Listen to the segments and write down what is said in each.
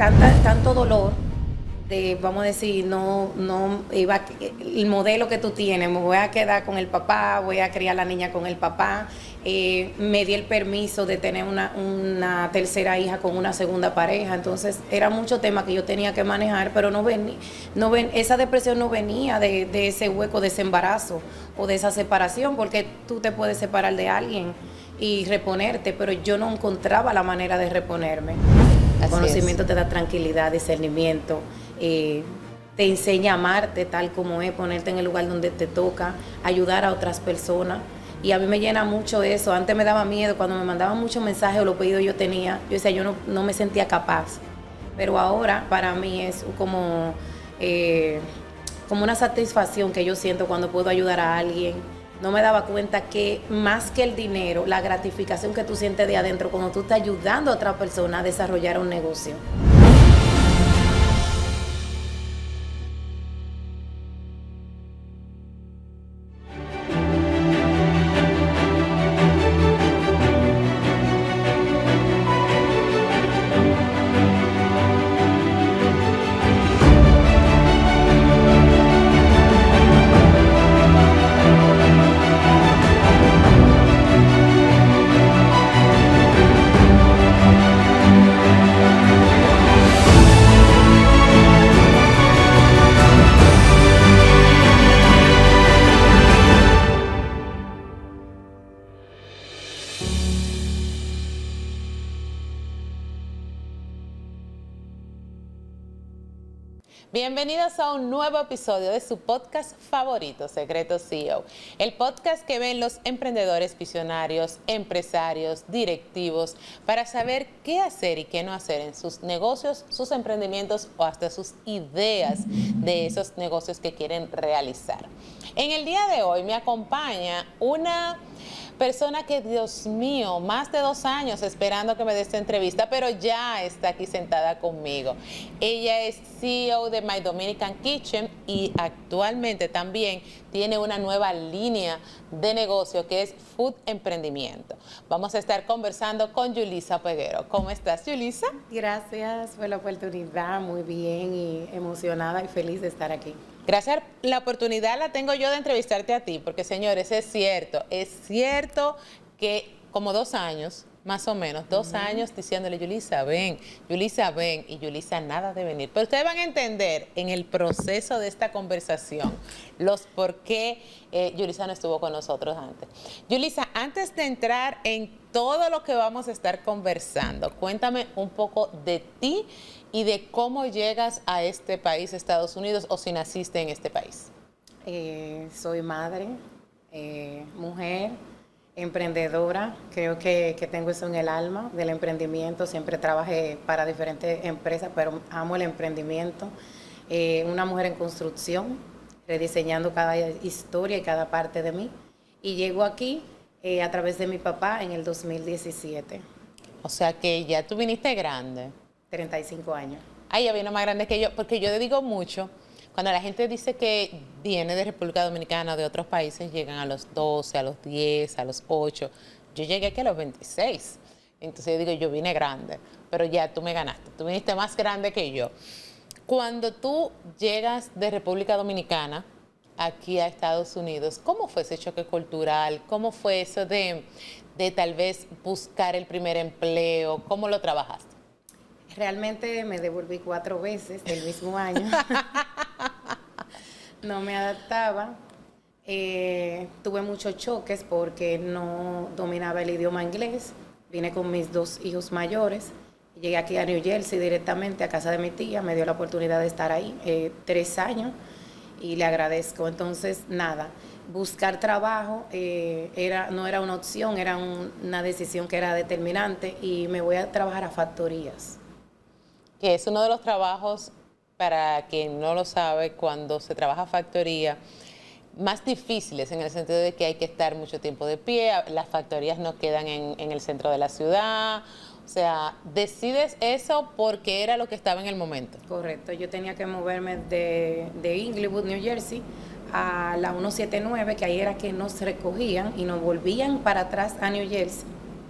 tanto dolor de, vamos a decir, el modelo que tú tienes, me voy a quedar con el papá, voy a criar a la niña con el papá. Me di el permiso de tener una tercera hija con una segunda pareja, entonces era mucho tema que yo tenía que manejar, pero esa depresión no venía de ese hueco, de ese embarazo o de esa separación, porque tú te puedes separar de alguien y reponerte, pero yo no encontraba la manera de reponerme. El conocimiento te da tranquilidad, discernimiento, te enseña a amarte tal como es, ponerte en el lugar donde te toca, ayudar a otras personas. Y a mí me llena mucho eso. Antes me daba miedo, cuando me mandaban muchos mensajes o los pedidos yo tenía, yo decía, yo no me sentía capaz. Pero ahora para mí es como una satisfacción que yo siento cuando puedo ayudar a alguien. No me daba cuenta que más que el dinero, la gratificación que tú sientes de adentro cuando tú estás ayudando a otra persona a desarrollar un negocio. Bienvenidos a un nuevo episodio de su podcast favorito, Secretos CEO. El podcast que ven los emprendedores visionarios, empresarios, directivos, para saber qué hacer y qué no hacer en sus negocios, sus emprendimientos o hasta sus ideas de esos negocios que quieren realizar. En el día de hoy me acompaña una persona que, Dios mío, más de 2 años esperando que me dé esta entrevista, pero ya está aquí sentada conmigo. Ella es CEO de My Dominican Kitchen y actualmente también tiene una nueva línea de negocio que es Food Emprendimiento. Vamos a estar conversando con Yulisa Peguero. ¿Cómo estás, Yulisa? Gracias por la oportunidad, muy bien y emocionada y feliz de estar aquí. Gracias, la oportunidad la tengo yo de entrevistarte a ti, porque señores, es cierto que como 2 años, más o menos, 2 años diciéndole, Yulisa, ven, y Yulisa nada de venir. Pero ustedes van a entender en el proceso de esta conversación los por qué Yulisa no estuvo con nosotros antes. Yulisa, antes de entrar en todo lo que vamos a estar conversando, cuéntame un poco de ti y de cómo llegas a este país, Estados Unidos, o si naciste en este país. Soy madre, mujer, emprendedora. Creo que tengo eso en el alma del emprendimiento. Siempre trabajé para diferentes empresas, pero amo el emprendimiento. Una mujer en construcción, rediseñando cada historia y cada parte de mí. Y llego aquí a través de mi papá en el 2017. O sea que ya tú viniste grande. 35 años. Ay, ya vino más grande que yo, porque yo le digo mucho, cuando la gente dice que viene de República Dominicana o de otros países, llegan a los 12, a los 10, a los 8. Yo llegué aquí a los 26. Entonces yo digo, yo vine grande, pero ya tú me ganaste. Tú viniste más grande que yo. Cuando tú llegas de República Dominicana aquí a Estados Unidos, ¿cómo fue ese choque cultural? ¿Cómo fue eso de tal vez buscar el primer empleo? ¿Cómo lo trabajaste? Realmente me devolví 4 veces del mismo año. No me adaptaba. Tuve muchos choques porque no dominaba el idioma inglés. Vine con mis 2 hijos mayores. Llegué aquí a New Jersey directamente a casa de mi tía. Me dio la oportunidad de estar ahí 3 años y le agradezco. Entonces, nada, buscar trabajo no era una opción, era una decisión que era determinante y me voy a trabajar a factorías. Que es uno de los trabajos, para quien no lo sabe, cuando se trabaja factoría, más difíciles en el sentido de que hay que estar mucho tiempo de pie, las factorías no quedan en el centro de la ciudad, o sea, decides eso porque era lo que estaba en el momento. Correcto, yo tenía que moverme de Inglewood, New Jersey, a la 179, que ahí era que nos recogían y nos volvían para atrás a New Jersey,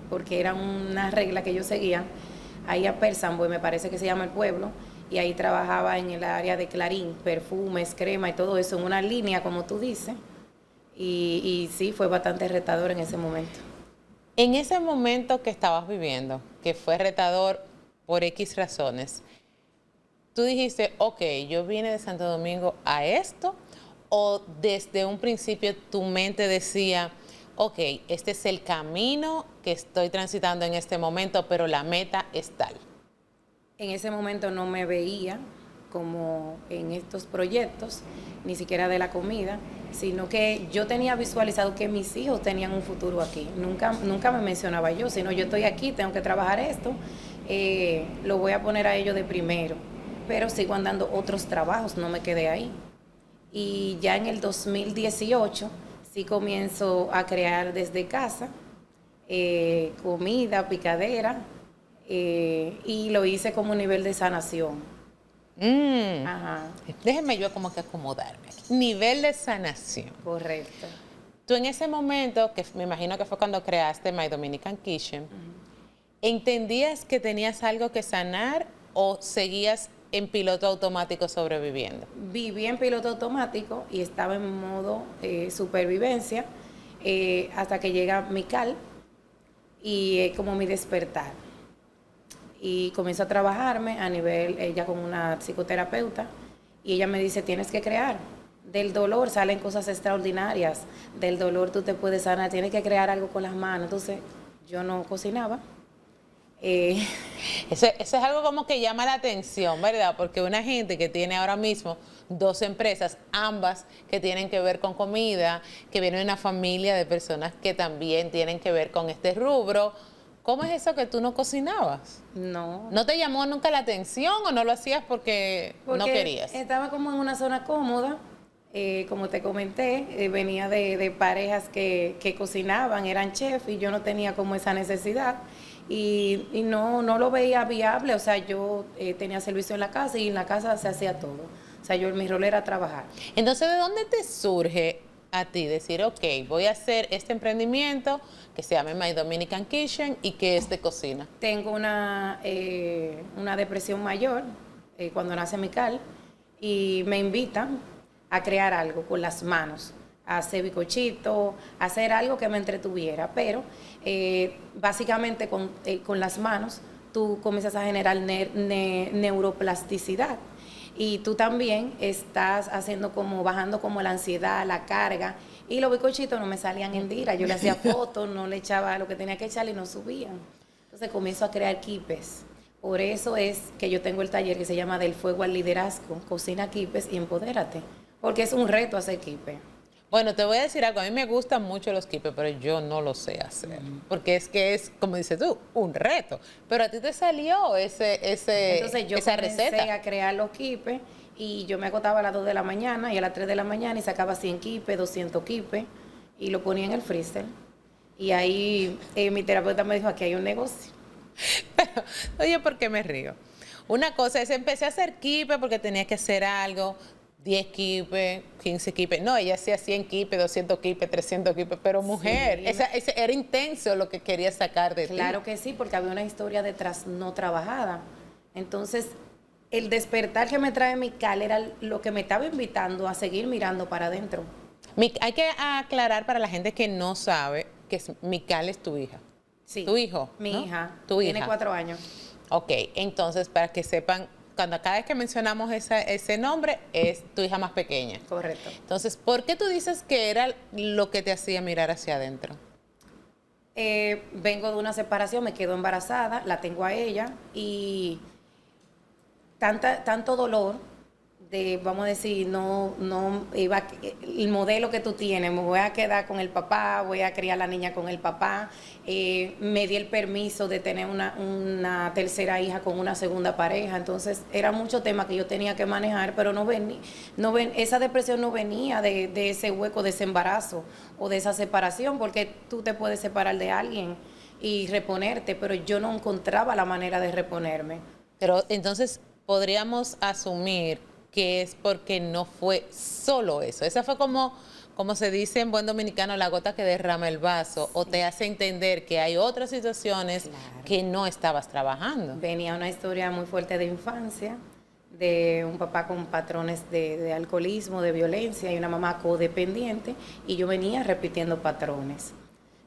porque era una regla que ellos seguían, ahí a Persamboy, me parece que se llama el pueblo, y ahí trabajaba en el área de Clarín, perfumes, crema y todo eso, en una línea, como tú dices, y sí, fue bastante retador en ese momento. En ese momento que estabas viviendo, que fue retador por X razones, tú dijiste, ok, yo vine de Santo Domingo a esto, o desde un principio tu mente decía, ok, este es el camino que estoy transitando en este momento, pero la meta es tal. En ese momento no me veía como en estos proyectos, ni siquiera de la comida, sino que yo tenía visualizado que mis hijos tenían un futuro aquí. Nunca me mencionaba yo, sino yo estoy aquí, tengo que trabajar esto, lo voy a poner a ellos de primero, pero sigo andando otros trabajos, no me quedé ahí. Y ya en el 2018 sí comienzo a crear desde casa, comida, picadera, y lo hice como un nivel de sanación. Ajá, Déjenme yo como que acomodarme aquí. Nivel de sanación. correcto. Tú en ese momento, que me imagino que fue cuando creaste My Dominican Kitchen, ¿entendías que tenías algo que sanar o seguías en piloto automático sobreviviendo? Viví en piloto automático y estaba en modo supervivencia hasta que llega Mical y es como mi despertar. Y comienzo a trabajarme a nivel, ella con una psicoterapeuta, y ella me dice, tienes que crear. Del dolor salen cosas extraordinarias, del dolor tú te puedes sanar, tienes que crear algo con las manos. Entonces, yo no cocinaba. Eso es algo como que llama la atención, ¿verdad? Porque una gente que tiene ahora mismo 2 empresas, ambas que tienen que ver con comida, que viene de una familia de personas que también tienen que ver con este rubro, ¿cómo es eso que tú no cocinabas? No. ¿No te llamó nunca la atención o no lo hacías porque no querías? Estaba como en una zona cómoda, como te comenté, venía de parejas que cocinaban, eran chefs y yo no tenía como esa necesidad y no lo veía viable, o sea, yo tenía servicio en la casa y en la casa se hacía todo, o sea, mi rol era trabajar. Entonces, ¿de dónde te surge a ti decir, ok, voy a hacer este emprendimiento que se llama My Dominican Kitchen y que es de cocina? Tengo una depresión mayor cuando nace Mical y me invitan a crear algo con las manos, a hacer bizcochito, a hacer algo que me entretuviera, pero básicamente con las manos tú comienzas a generar neuroplasticidad y tú también estás haciendo como, bajando como la ansiedad, la carga, y los bizcochitos no me salían en dira, yo le hacía fotos, no le echaba lo que tenía que echarle y no subían. Entonces comienzo a crear quipes. Por eso es que yo tengo el taller que se llama Del Fuego al Liderazgo, cocina quipes y empodérate, porque es un reto hacer quipe. Bueno, te voy a decir algo, a mí me gustan mucho los quipes, pero yo no lo sé hacer, porque es que es, como dices tú, un reto, pero a ti te salió Entonces yo esa comencé receta. a crear los quipes y yo me acostaba a las 2 de la mañana y a las 3 de la mañana y sacaba 100 quipes, 200 quipes y lo ponía en el freezer. Y ahí mi terapeuta me dijo, aquí hay un negocio. Pero, oye, ¿por qué me río? Una cosa es, empecé a hacer quipe porque tenía que hacer algo, 10 quipes, 15 quipes. No, ella hacía 100 quipes, 200 quipes, 300 quipes, pero mujer, Sí, ese era intenso lo que quería sacar de ti. Claro que sí, porque había una historia detrás no trabajada. Entonces, el despertar que me trae Mical era lo que me estaba invitando a seguir mirando para adentro. Hay que aclarar para la gente que no sabe que Mical es tu hija. Sí. Tu hijo. Mi ¿no? hija. Tu Tiene hija. 4 años. Ok, entonces para que sepan, cada vez que mencionamos ese nombre es tu hija más pequeña. Correcto. Entonces, ¿por qué tú dices que era lo que te hacía mirar hacia adentro? Vengo de una separación, me quedo embarazada, la tengo a ella y tanto dolor de, vamos a decir, el modelo que tú tienes, me voy a quedar con el papá, voy a criar a la niña con el papá, me di el permiso de tener una tercera hija con una segunda pareja, entonces era mucho tema que yo tenía que manejar, pero esa depresión no venía de ese hueco, de ese embarazo o de esa separación, porque tú te puedes separar de alguien y reponerte, pero yo no encontraba la manera de reponerme. Pero entonces podríamos asumir que es porque no fue solo eso. Esa fue como como se dice en buen dominicano, la gota que derrama el vaso, sí, o te hace entender que hay otras situaciones, claro, que no estabas trabajando. Venía una historia muy fuerte de infancia, de un papá con patrones de alcoholismo, de violencia, y una mamá codependiente, y yo venía repitiendo patrones.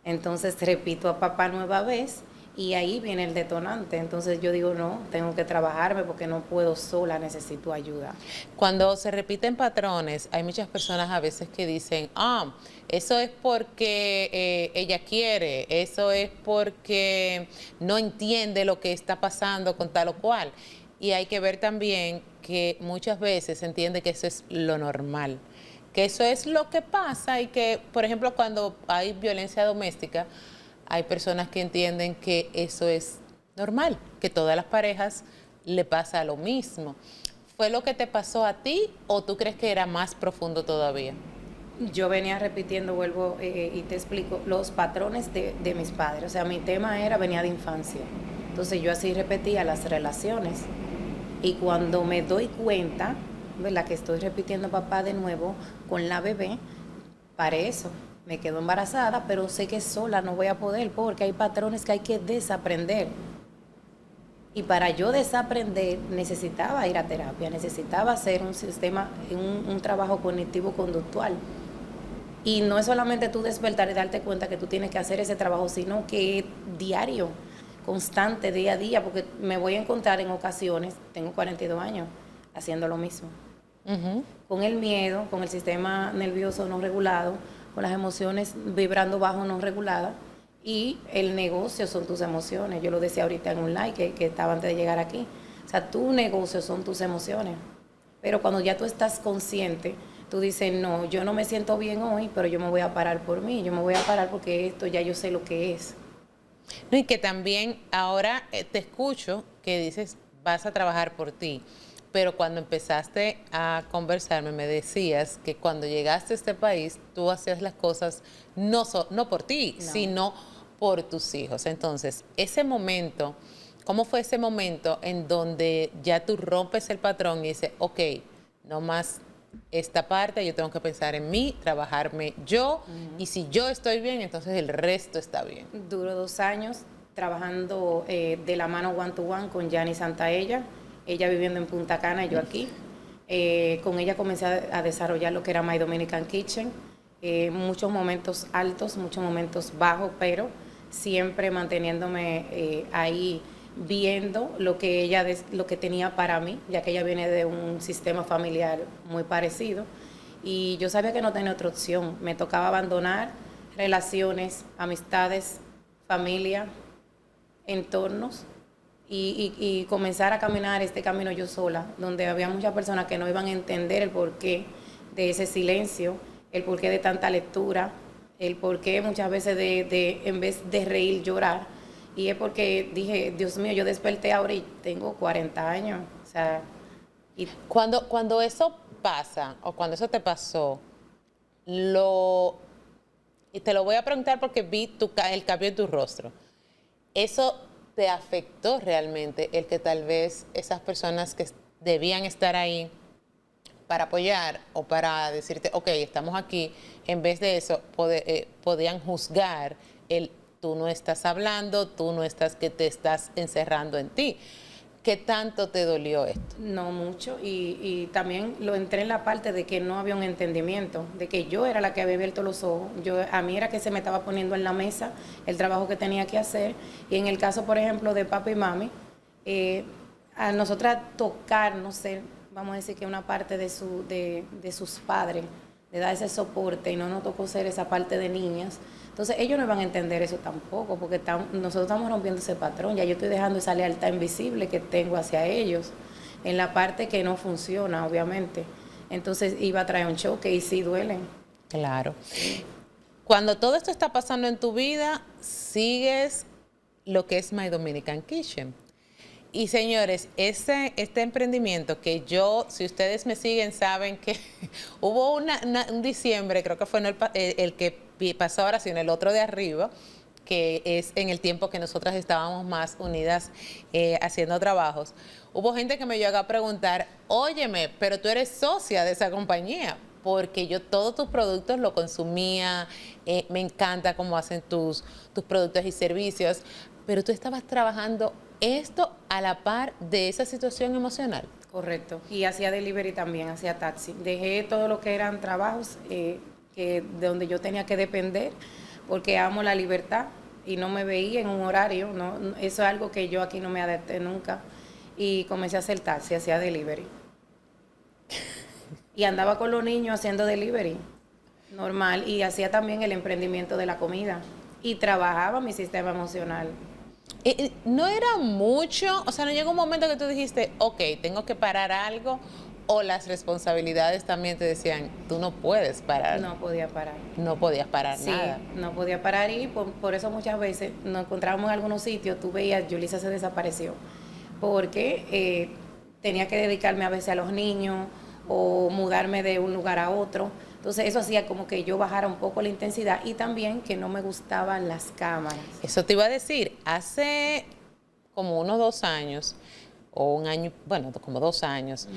Entonces repito a papá nueva vez, y ahí viene el detonante. Entonces yo digo, no, tengo que trabajarme porque no puedo sola, necesito ayuda. Cuando se repiten patrones, hay muchas personas a veces que dicen, eso es porque ella quiere, eso es porque no entiende lo que está pasando con tal o cual. Y hay que ver también que muchas veces se entiende que eso es lo normal, que eso es lo que pasa y que, por ejemplo, cuando hay violencia doméstica, hay personas que entienden que eso es normal, que todas las parejas le pasa lo mismo. ¿Fue lo que te pasó a ti o tú crees que era más profundo todavía? Yo venía repitiendo, vuelvo y te explico, los patrones de mis padres. O sea, mi tema venía de infancia. Entonces yo así repetía las relaciones. Y cuando me doy cuenta, ¿verdad?, que estoy repitiendo papá de nuevo con la bebé, para eso. Me quedo embarazada, pero sé que sola no voy a poder porque hay patrones que hay que desaprender. Y para yo desaprender necesitaba ir a terapia, necesitaba hacer un sistema, un trabajo cognitivo-conductual. Y no es solamente tú despertar y darte cuenta que tú tienes que hacer ese trabajo, sino que es diario, constante, día a día, porque me voy a encontrar en ocasiones, tengo 42 años, haciendo lo mismo. Con el miedo, con el sistema nervioso no regulado, con las emociones vibrando bajo no reguladas, y el negocio son tus emociones. Yo lo decía ahorita en un live que estaba antes de llegar aquí. O sea, tu negocio son tus emociones. Pero cuando ya tú estás consciente, tú dices, no, yo no me siento bien hoy, pero yo me voy a parar por mí, yo me voy a parar porque esto ya yo sé lo que es. No, y que también ahora te escucho que dices, vas a trabajar por ti. Pero cuando empezaste a conversarme, me decías que cuando llegaste a este país, tú hacías las cosas no por ti, no, sino por tus hijos. Entonces, ese momento, ¿cómo fue ese momento en donde ya tú rompes el patrón y dices, ok, no más esta parte, yo tengo que pensar en mí, trabajarme yo, y si yo estoy bien, entonces el resto está bien? Duró 2 años trabajando de la mano one to one con Yanni Santaella. Ella viviendo en Punta Cana y yo aquí. Con ella comencé a desarrollar lo que era My Dominican Kitchen. Muchos momentos altos, muchos momentos bajos, pero siempre manteniéndome ahí viendo lo que tenía para mí, ya que ella viene de un sistema familiar muy parecido. Y yo sabía que no tenía otra opción. Me tocaba abandonar relaciones, amistades, familia, entornos, y comenzar a caminar este camino yo sola, donde había muchas personas que no iban a entender el porqué de ese silencio, el porqué de tanta lectura, el porqué muchas veces en vez de reír, llorar. Y es porque dije, Dios mío, yo desperté ahora y tengo 40 años. O sea, Cuando eso pasa, o cuando eso te pasó, y te lo voy a preguntar porque vi el cambio en tu rostro. ¿Eso te afectó realmente el que tal vez esas personas que debían estar ahí para apoyar o para decirte, ok, estamos aquí, en vez de eso podían juzgar tú no estás hablando, tú no estás, que te estás encerrando en ti? ¿Qué tanto te dolió esto? No mucho, y también lo entré en la parte de que no había un entendimiento, de que yo era la que había abierto los ojos, a mí era que se me estaba poniendo en la mesa el trabajo que tenía que hacer, y en el caso, por ejemplo, de papi y mami, a nosotras tocar, no sé, vamos a decir que una parte de sus padres, de dar ese soporte, y no nos tocó ser esa parte de niñas. Entonces ellos no van a entender eso tampoco, porque nosotros estamos rompiendo ese patrón. Ya yo estoy dejando esa lealtad invisible que tengo hacia ellos, en la parte que no funciona, obviamente. Entonces iba a traer un choque y sí duelen. Claro. Cuando todo esto está pasando en tu vida, sigues lo que es My Dominican Kitchen. Y señores, este emprendimiento que si ustedes me siguen, saben que hubo un diciembre, creo que fue el que pasó ahora, sino el otro de arriba, que es en el tiempo que nosotras estábamos más unidas haciendo trabajos. Hubo gente que me llegó a preguntar, óyeme, pero tú eres socia de esa compañía. porque yo todos tus productos lo consumía, me encanta cómo hacen tus productos y servicios, pero tú estabas trabajando esto a la par de esa situación emocional. Correcto. Y hacía delivery también, hacía taxi. Dejé todo lo que eran trabajos de donde yo tenía que depender, porque amo la libertad y no me veía en un horario. No, eso es algo que yo aquí no me adapté nunca. Y comencé a hacer taxi, hacía delivery. Y andaba con los niños haciendo delivery, normal. Y hacía también el emprendimiento de la comida. Y trabajaba mi sistema emocional. No era mucho, o sea, no llegó un momento que tú dijiste, ok, tengo que parar algo, o las responsabilidades también te decían, tú no puedes parar. No podía parar. No podías parar Sí, nada. no podía parar y por eso muchas veces nos encontrábamos en algunos sitios, tú veías, Yulisa se desapareció, porque tenía que dedicarme a veces a los niños o mudarme de un lugar a otro. Entonces eso hacía como que yo bajara un poco la intensidad y también que no me gustaban las cámaras. Eso te iba a decir, hace como unos 2 años, o un año, bueno, como 2 años,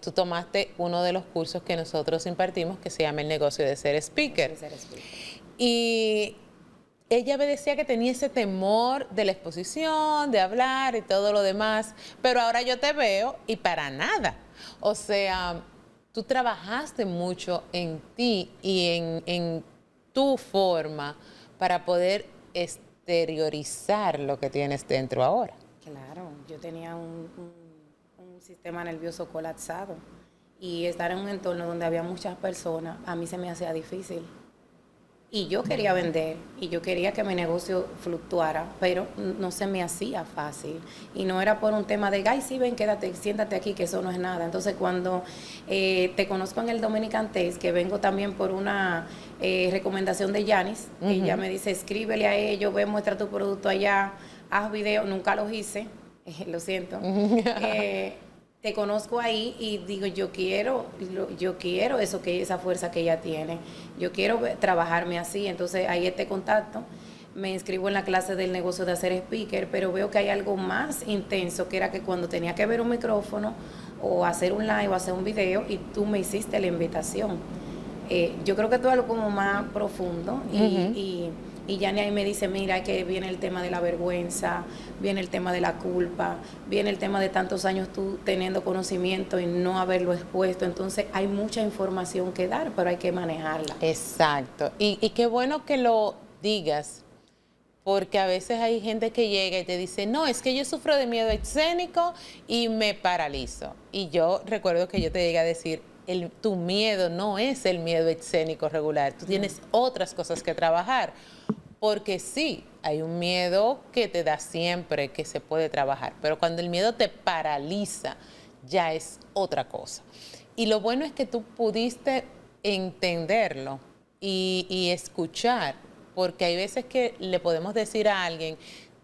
tú tomaste uno de los cursos que nosotros impartimos que se llama El negocio de ser speaker. Y ella me decía que tenía ese temor de la exposición, de hablar y todo lo demás, pero ahora yo te veo y para nada. O sea, tú trabajaste mucho en ti y en tu forma para poder exteriorizar lo que tienes dentro ahora. Claro, yo tenía un sistema nervioso colapsado y estar en un entorno donde había muchas personas, a mí se me hacía difícil. Y yo quería vender y yo quería que mi negocio fluctuara, pero no se me hacía fácil. Y no era por un tema de, ay, sí, ven, quédate, siéntate aquí, que eso no es nada. Entonces, cuando te conozco en el Dominican Taste, que vengo también por una recomendación de Yanis, ella me dice, escríbele a ellos, ve, muestra tu producto allá, haz videos, nunca los hice, lo siento. Te conozco ahí y digo, yo quiero eso, esa fuerza que ella tiene. Yo quiero trabajarme así. Entonces ahí este contacto. Me inscribo en la clase del negocio de hacer speaker, pero veo que hay algo más intenso, que era que cuando tenía que ver un micrófono o hacer un live o hacer un video y tú me hiciste la invitación. Yo creo que todo es algo como más profundo y Yani ahí me dice, mira que viene el tema de la vergüenza, viene el tema de la culpa, viene el tema de tantos años tú teniendo conocimiento y no haberlo expuesto. Entonces hay mucha información que dar, pero hay que manejarla. Exacto. Y qué bueno que lo digas, porque a veces hay gente que llega y te dice, no, es que yo sufro de miedo escénico y me paralizo. Y yo recuerdo que yo te llegué a decir, tu miedo no es el miedo escénico regular, tú tienes otras cosas que trabajar. Porque sí, hay un miedo que te da siempre, que se puede trabajar, pero cuando el miedo te paraliza, ya es otra cosa. Y lo bueno es que tú pudiste entenderlo y escuchar, porque hay veces que le podemos decir a alguien,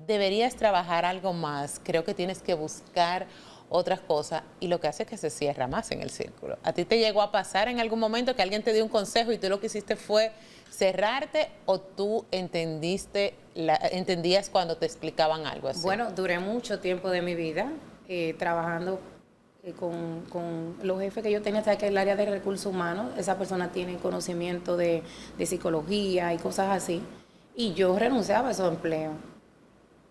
deberías trabajar algo más, creo que tienes que buscar otras cosas, y lo que hace es que se cierra más en el círculo. ¿A ti te llegó a pasar en algún momento que alguien te dio un consejo y tú lo que hiciste fue cerrarte, o tú entendías cuando te explicaban algo así? Bueno, duré mucho tiempo de mi vida trabajando con los jefes que yo tenía, hasta que el área de recursos humanos, esa persona tiene conocimiento de psicología y cosas así, y yo renunciaba a esos empleos.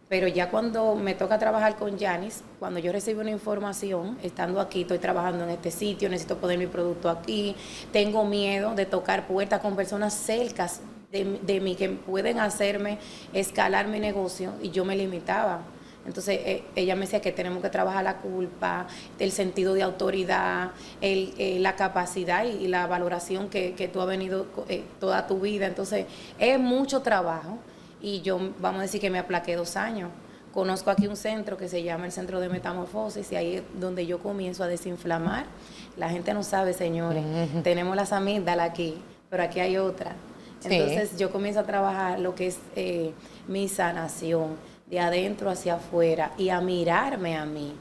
Pero ya cuando me toca trabajar con Yanis, cuando yo recibo una información, estando aquí, estoy trabajando en este sitio, necesito poner mi producto aquí, tengo miedo de tocar puertas con personas cercas de mí que pueden hacerme escalar mi negocio, y yo me limitaba. Entonces ella me decía que tenemos que trabajar la culpa, el sentido de autoridad, la capacidad y la valoración que tú has venido toda tu vida. Entonces es mucho trabajo. Y yo, vamos a decir que me aplaqué 2 años. Conozco aquí un centro que se llama el Centro de Metamorfosis, y ahí es donde yo comienzo a desinflamar. La gente no sabe, señores, tenemos las amígdalas aquí, pero aquí hay otra. Entonces sí, yo comienzo a trabajar lo que es mi sanación, de adentro hacia afuera, y a mirarme a mí,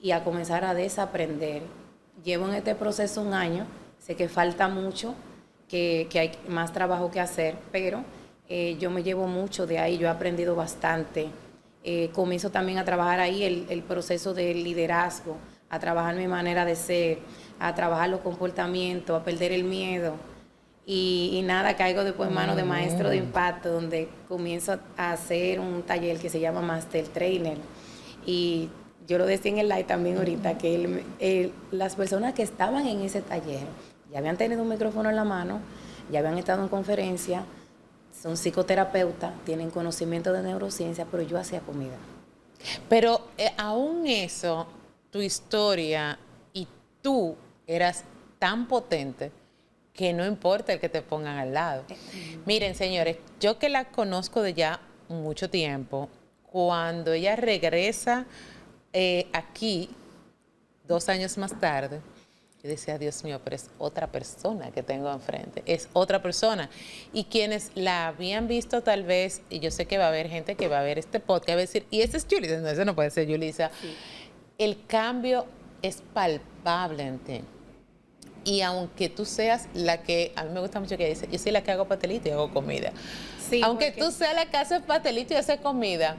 y a comenzar a desaprender. Llevo en este proceso 1 año, sé que falta mucho, que hay más trabajo que hacer, pero yo me llevo mucho de ahí, yo he aprendido bastante. Comienzo también a trabajar ahí el proceso de liderazgo, a trabajar mi manera de ser, a trabajar los comportamientos, a perder el miedo. Y nada, caigo después en manos de maestro de impacto, donde comienzo a hacer un taller que se llama Master Trainer. Y yo lo decía en el live también ahorita, que las personas que estaban en ese taller ya habían tenido un micrófono en la mano, ya habían estado en conferencia, son psicoterapeutas, tienen conocimiento de neurociencia, pero yo hacía comida. Pero aún eso, tu historia y tú eras tan potente que no importa el que te pongan al lado. Miren, señores, yo que la conozco de ya mucho tiempo, cuando ella regresa aquí, 2 años más tarde, yo decía, Dios mío, pero es otra persona que tengo enfrente, es otra persona. Y quienes la habían visto tal vez, y yo sé que va a haber gente que va a ver este podcast, va a decir, y ese es Yulisa, no, ese no puede ser Yulisa. Sí. El cambio es palpable en ti. Y aunque tú seas la que, a mí me gusta mucho que dice, yo soy la que hago pastelito y hago comida. Sí, aunque tú seas la que hace pastelito y hace comida,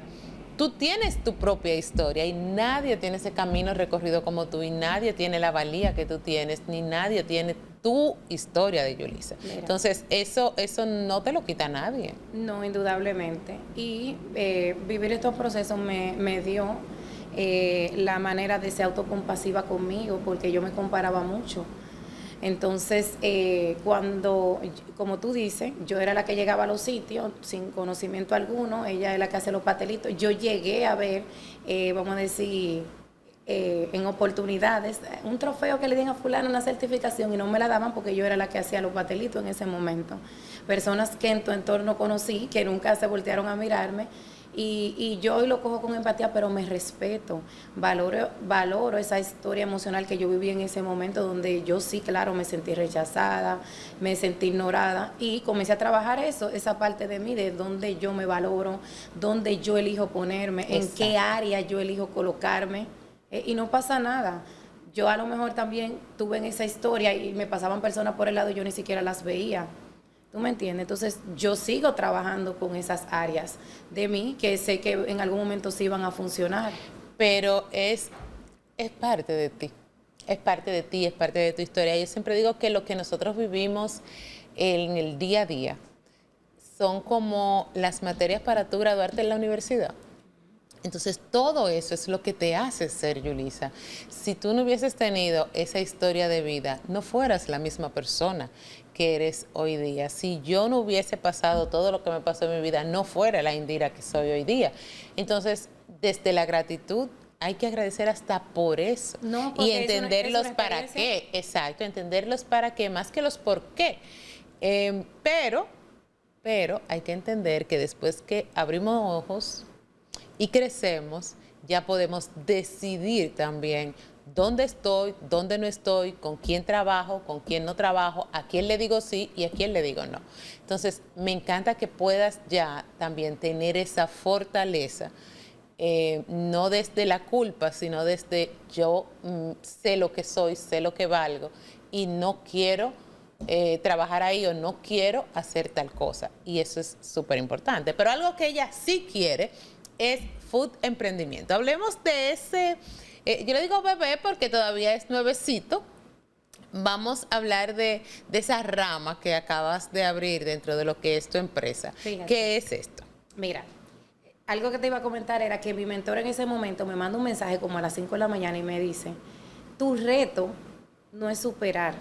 tú tienes tu propia historia y nadie tiene ese camino recorrido como tú y nadie tiene la valía que tú tienes, ni nadie tiene tu historia de Yulisa. Mira. Entonces, eso no te lo quita nadie. No, indudablemente. Y vivir estos procesos me dio la manera de ser autocompasiva conmigo, porque yo me comparaba mucho. Entonces, cuando, como tú dices, yo era la que llegaba a los sitios sin conocimiento alguno, ella es la que hace los pastelitos. Yo llegué a ver, vamos a decir, en oportunidades, un trofeo que le den a fulano, una certificación, y no me la daban porque yo era la que hacía los pastelitos en ese momento. Personas que en tu entorno conocí, que nunca se voltearon a mirarme, y yo hoy lo cojo con empatía, pero me respeto, valoro esa historia emocional que yo viví en ese momento, donde yo sí, claro, me sentí rechazada, me sentí ignorada, y comencé a trabajar esa parte de mí, de donde yo me valoro, donde yo elijo ponerme, en qué área yo elijo colocarme, y no pasa nada. Yo a lo mejor también tuve en esa historia y me pasaban personas por el lado y yo ni siquiera las veía. ¿Tú me entiendes? Entonces, yo sigo trabajando con esas áreas de mí que sé que en algún momento sí van a funcionar. Pero es parte de ti. Es parte de ti, es parte de tu historia. Yo siempre digo que lo que nosotros vivimos en el día a día son como las materias para tú graduarte en la universidad. Entonces, todo eso es lo que te hace ser Yulisa. Si tú no hubieses tenido esa historia de vida, no fueras la misma persona que eres hoy día. Si yo no hubiese pasado todo lo que me pasó en mi vida, no fuera la Indira que soy hoy día. Entonces, desde la gratitud, hay que agradecer hasta por eso. No, y entender los para qué. Exacto, entender los para qué, más que los por qué. Pero hay que entender que después que abrimos ojos y crecemos, ya podemos decidir también dónde estoy, dónde no estoy, con quién trabajo, con quién no trabajo, a quién le digo sí y a quién le digo no. Entonces, me encanta que puedas ya también tener esa fortaleza, no desde la culpa, sino desde yo sé lo que soy, sé lo que valgo y no quiero trabajar ahí o no quiero hacer tal cosa. Y eso es súper importante. Pero algo que ella sí quiere es food emprendimiento. Hablemos de ese, yo le digo bebé porque todavía es nuevecito. Vamos a hablar de esa rama que acabas de abrir dentro de lo que es tu empresa. Fíjate. ¿Qué es esto? Mira, algo que te iba a comentar era que mi mentor en ese momento me manda un mensaje como a las 5 de la mañana y me dice, tu reto no es superar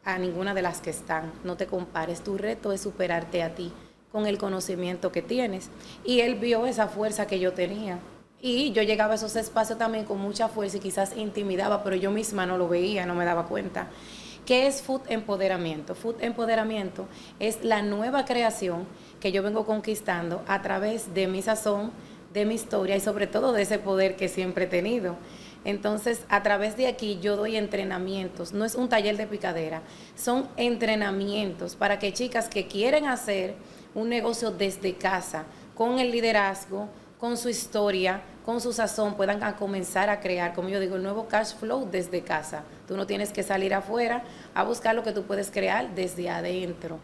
a ninguna de las que están, no te compares, tu reto es superarte a ti con el conocimiento que tienes. Y él vio esa fuerza que yo tenía. Y yo llegaba a esos espacios también con mucha fuerza y quizás intimidaba, pero yo misma no lo veía, no me daba cuenta. ¿Qué es Food Empoderamiento? Food Empoderamiento es la nueva creación que yo vengo conquistando a través de mi sazón, de mi historia y sobre todo de ese poder que siempre he tenido. Entonces, a través de aquí yo doy entrenamientos, no es un taller de picadera, son entrenamientos para que chicas que quieren hacer un negocio desde casa, con el liderazgo, con su historia, con su sazón, puedan comenzar a crear, como yo digo, el nuevo cash flow desde casa. Tú no tienes que salir afuera a buscar lo que tú puedes crear desde adentro.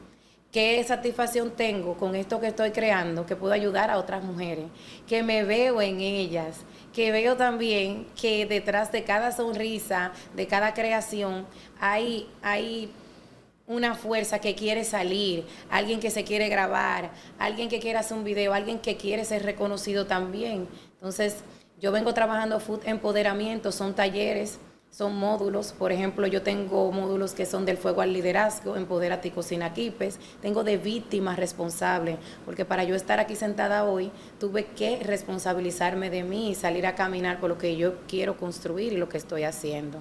¿Qué satisfacción tengo con esto que estoy creando? Que puedo ayudar a otras mujeres, que me veo en ellas, que veo también que detrás de cada sonrisa, de cada creación, hay una fuerza que quiere salir, alguien que se quiere grabar, alguien que quiere hacer un video, alguien que quiere ser reconocido también. Entonces, yo vengo trabajando Food Empoderamiento, son talleres, son módulos. Por ejemplo, yo tengo módulos que son del fuego al liderazgo, Empodérate y Cocina Quipes. Tengo de víctima responsable, porque para yo estar aquí sentada hoy, tuve que responsabilizarme de mí y salir a caminar por lo que yo quiero construir y lo que estoy haciendo.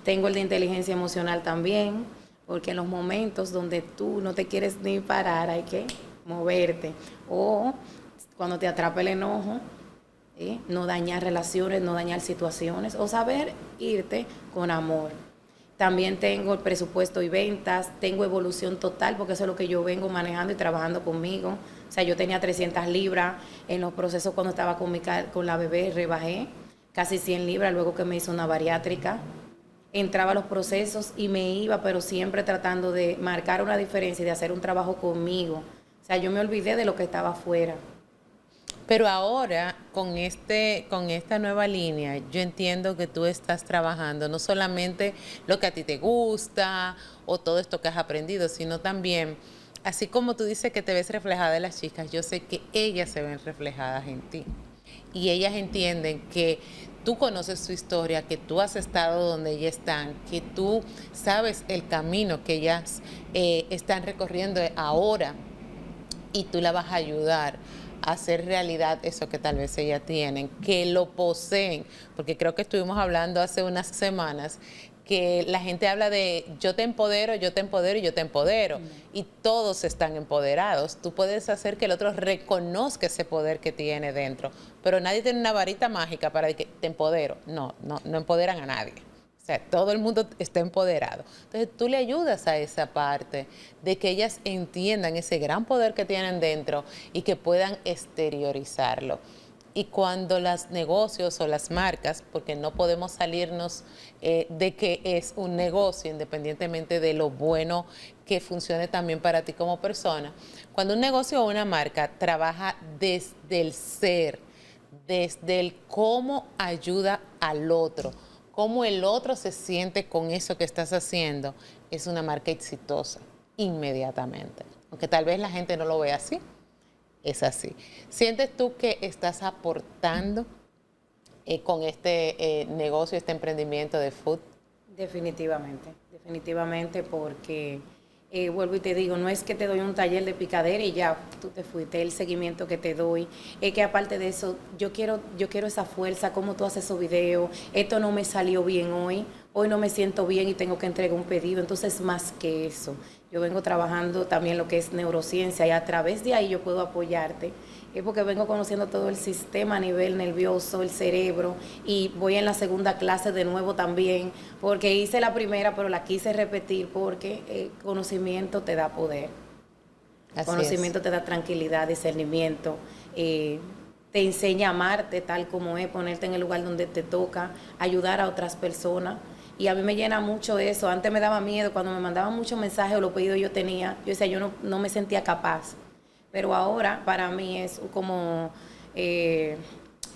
Tengo el de inteligencia emocional también, porque en los momentos donde tú no te quieres ni parar, hay que moverte. O cuando te atrapa el enojo, no dañar relaciones, no dañar situaciones, o saber irte con amor. También tengo el presupuesto y ventas, tengo evolución total, porque eso es lo que yo vengo manejando y trabajando conmigo. O sea, yo tenía 300 libras en los procesos cuando estaba con la bebé, rebajé casi 100 libras luego que me hizo una bariátrica. Entraba a los procesos y me iba, pero siempre tratando de marcar una diferencia y de hacer un trabajo conmigo. O sea, yo me olvidé de lo que estaba afuera. Pero ahora, con esta nueva línea, yo entiendo que tú estás trabajando no solamente lo que a ti te gusta o todo esto que has aprendido, sino también, así como tú dices que te ves reflejada en las chicas, yo sé que ellas se ven reflejadas en ti. Y ellas entienden que tú conoces su historia, que tú has estado donde ellas están, que tú sabes el camino que ellas están recorriendo ahora y tú la vas a ayudar a hacer realidad eso que tal vez ellas tienen, que lo poseen, porque creo que estuvimos hablando hace unas semanas que la gente habla de yo te empodero, yo te empodero y yo te empodero, y todos están empoderados. Tú puedes hacer que el otro reconozca ese poder que tiene dentro, pero nadie tiene una varita mágica para que te empodero. No empoderan a nadie. O sea, todo el mundo está empoderado. Entonces, tú le ayudas a esa parte de que ellas entiendan ese gran poder que tienen dentro y que puedan exteriorizarlo. Y cuando los negocios o las marcas, porque no podemos salirnos de que es un negocio, independientemente de lo bueno que funcione también para ti como persona, cuando un negocio o una marca trabaja desde el ser, desde el cómo ayuda al otro, cómo el otro se siente con eso que estás haciendo, es una marca exitosa inmediatamente. Aunque tal vez la gente no lo vea así, es así. ¿Sientes tú que estás aportando con este negocio, este emprendimiento de food? Definitivamente porque vuelvo y te digo, no es que te doy un taller de picadera y ya tú te fuiste, el seguimiento que te doy, es que aparte de eso, yo quiero esa fuerza, cómo tú haces esos videos, esto no me salió bien hoy no me siento bien y tengo que entregar un pedido, entonces más que eso, yo vengo trabajando también lo que es neurociencia y a través de ahí yo puedo apoyarte, es porque vengo conociendo todo el sistema a nivel nervioso, el cerebro, y voy en la segunda clase de nuevo también, porque hice la primera, pero la quise repetir porque conocimiento te da poder. Conocimiento te da tranquilidad, discernimiento, te enseña a amarte tal como es, ponerte en el lugar donde te toca, ayudar a otras personas. Y a mí me llena mucho eso. Antes me daba miedo, cuando me mandaban muchos mensajes o los pedidos yo tenía, yo decía, yo no me sentía capaz. Pero ahora para mí es como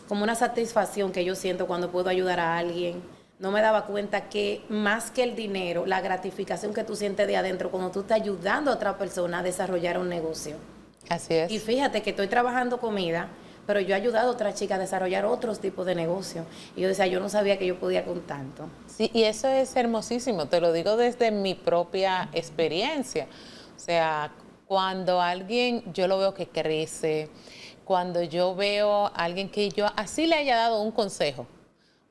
una satisfacción que yo siento cuando puedo ayudar a alguien. No me daba cuenta que más que el dinero, la gratificación que tú sientes de adentro cuando tú estás ayudando a otra persona a desarrollar un negocio. Así es. Y fíjate que estoy trabajando comida, pero yo he ayudado a otras chicas a desarrollar otros tipos de negocios. Y yo decía, yo no sabía que yo podía con tanto. Sí, y eso es hermosísimo, te lo digo desde mi propia experiencia. O sea, cuando alguien, yo lo veo que crece, cuando yo veo a alguien que yo así le haya dado un consejo,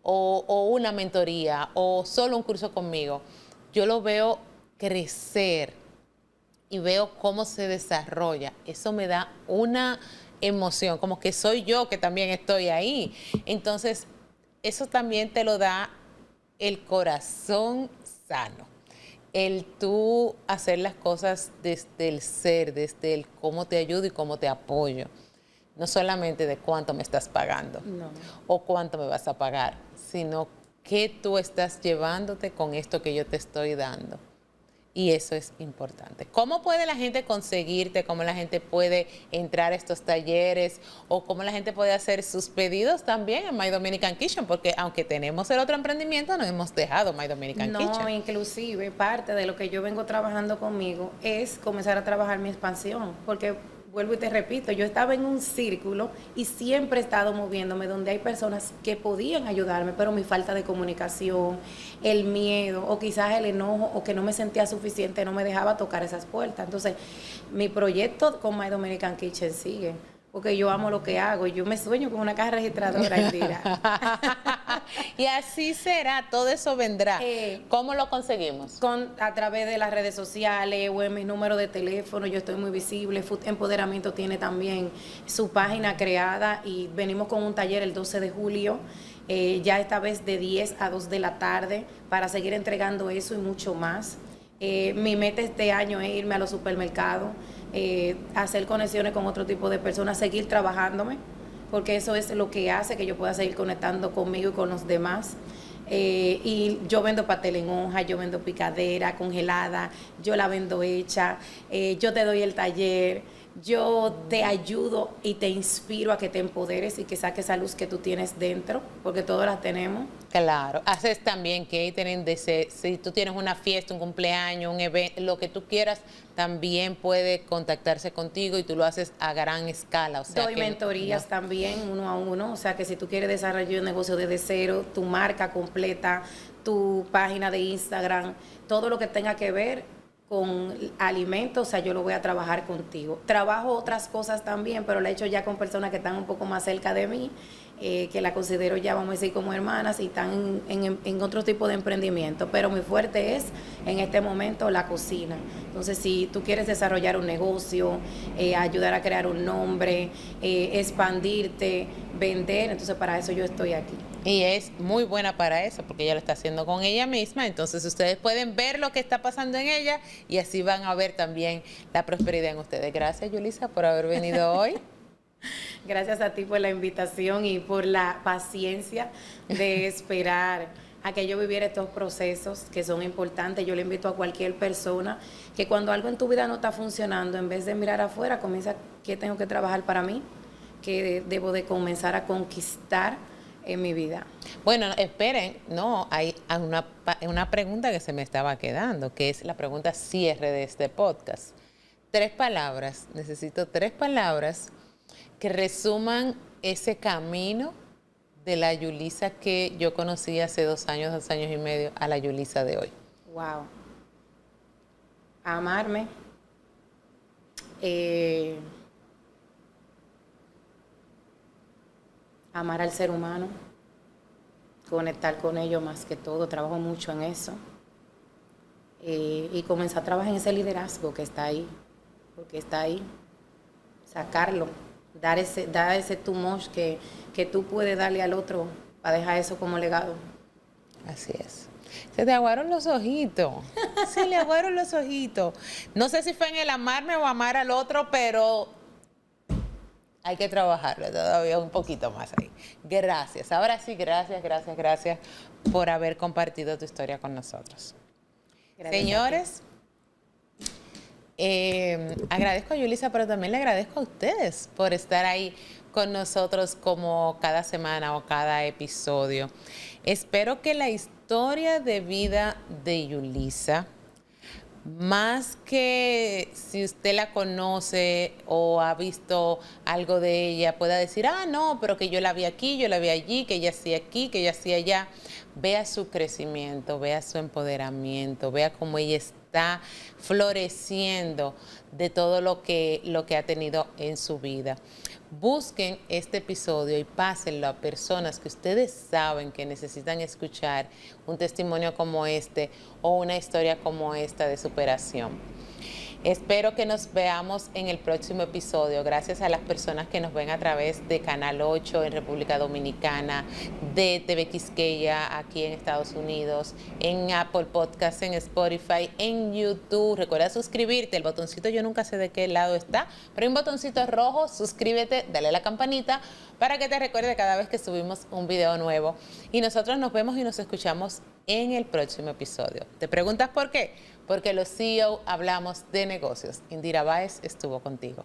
o una mentoría, o solo un curso conmigo, yo lo veo crecer y veo cómo se desarrolla. Eso me da una emoción, como que soy yo que también estoy ahí. Entonces, eso también te lo da el corazón sano. El tú hacer las cosas desde el ser, desde el cómo te ayudo y cómo te apoyo. No solamente de cuánto me estás pagando o cuánto me vas a pagar, sino qué tú estás llevándote con esto que yo te estoy dando. Y eso es importante. ¿Cómo puede la gente conseguirte? ¿Cómo la gente puede entrar a estos talleres? ¿O cómo la gente puede hacer sus pedidos también en My Dominican Kitchen? Porque aunque tenemos el otro emprendimiento, no hemos dejado My Dominican Kitchen. No, inclusive parte de lo que yo vengo trabajando conmigo es comenzar a trabajar mi expansión, porque vuelvo y te repito, yo estaba en un círculo y siempre he estado moviéndome donde hay personas que podían ayudarme, pero mi falta de comunicación, el miedo o quizás el enojo o que no me sentía suficiente no me dejaba tocar esas puertas. Entonces, mi proyecto con My Dominican Kitchen sigue, porque yo amo lo que hago y yo me sueño con una caja registradora, Indira. Y así será, todo eso vendrá. ¿Cómo lo conseguimos? A través de las redes sociales o en mi número de teléfono, yo estoy muy visible. Food Empoderamiento tiene también su página creada y venimos con un taller el 12 de julio, ya esta vez de 10 a 2 de la tarde, para seguir entregando eso y mucho más. Mi meta este año es irme a los supermercados, hacer conexiones con otro tipo de personas, seguir trabajándome, porque eso es lo que hace que yo pueda seguir conectando conmigo y con los demás. Y yo vendo pastel en hoja, yo vendo picadera congelada, yo la vendo hecha, yo te doy el taller, yo te ayudo y te inspiro a que te empoderes y que saques esa luz que tú tienes dentro, porque todos la tenemos. Claro, haces también catering, si tú tienes una fiesta, un cumpleaños, un evento, lo que tú quieras, también puede contactarse contigo y tú lo haces a gran escala. O sea, doy mentorías también, 1 a 1, o sea que si tú quieres desarrollar un negocio desde cero, tu marca completa, tu página de Instagram, todo lo que tenga que ver con alimentos, o sea, yo lo voy a trabajar contigo. Trabajo otras cosas también, pero lo he hecho ya con personas que están un poco más cerca de mí, que la considero ya, vamos a decir, como hermanas y están en otro tipo de emprendimiento. Pero mi fuerte es, en este momento, la cocina. Entonces, si tú quieres desarrollar un negocio, ayudar a crear un nombre, expandirte, vender, entonces para eso yo estoy aquí. Y es muy buena para eso, porque ella lo está haciendo con ella misma. Entonces ustedes pueden ver lo que está pasando en ella y así van a ver también la prosperidad en ustedes. Gracias, Yulisa, por haber venido hoy. Gracias a ti por la invitación y por la paciencia de esperar a que yo viviera estos procesos que son importantes. Yo le invito a cualquier persona que cuando algo en tu vida no está funcionando, en vez de mirar afuera, comienza qué tengo que trabajar para mí, qué debo de comenzar a conquistar en mi vida. Bueno, esperen, no, hay una pregunta que se me estaba quedando, que es la pregunta cierre de este podcast. 3 palabras, necesito 3 palabras que resuman ese camino de la Yulisa que yo conocí hace 2 años, 2 años y medio, a la Yulisa de hoy. Wow. Amarme. Amar al ser humano, conectar con ellos más que todo, trabajo mucho en eso, y comenzar a trabajar en ese liderazgo que está ahí, porque está ahí, sacarlo, dar ese tumor que tú puedes darle al otro para dejar eso como legado. Así es. Se te aguaron los ojitos. Se le aguaron los ojitos. No sé si fue en el amarme o amar al otro, pero hay que trabajarlo todavía un poquito más ahí. Gracias. Ahora sí, gracias por haber compartido tu historia con nosotros. Gracias. Señores, agradezco a Yulisa, pero también le agradezco a ustedes por estar ahí con nosotros como cada semana o cada episodio. Espero que la historia de vida de Yulisa, más que si usted la conoce o ha visto algo de ella, pueda decir, no, pero que yo la vi aquí, yo la vi allí, que ella hacía aquí, que ella hacía allá. Vea su crecimiento, vea su empoderamiento, vea cómo ella está floreciendo de todo lo que ha tenido en su vida. Busquen este episodio y pásenlo a personas que ustedes saben que necesitan escuchar un testimonio como este o una historia como esta de superación. Espero que nos veamos en el próximo episodio. Gracias a las personas que nos ven a través de Canal 8 en República Dominicana, de TV Quisqueya aquí en Estados Unidos, en Apple Podcasts, en Spotify, en YouTube. Recuerda suscribirte. El botoncito yo nunca sé de qué lado está, pero hay un botoncito rojo. Suscríbete, dale a la campanita para que te recuerde cada vez que subimos un video nuevo. Y nosotros nos vemos y nos escuchamos en el próximo episodio. ¿Te preguntas por qué? Porque los CEO hablamos de negocios. Indira Báez estuvo contigo.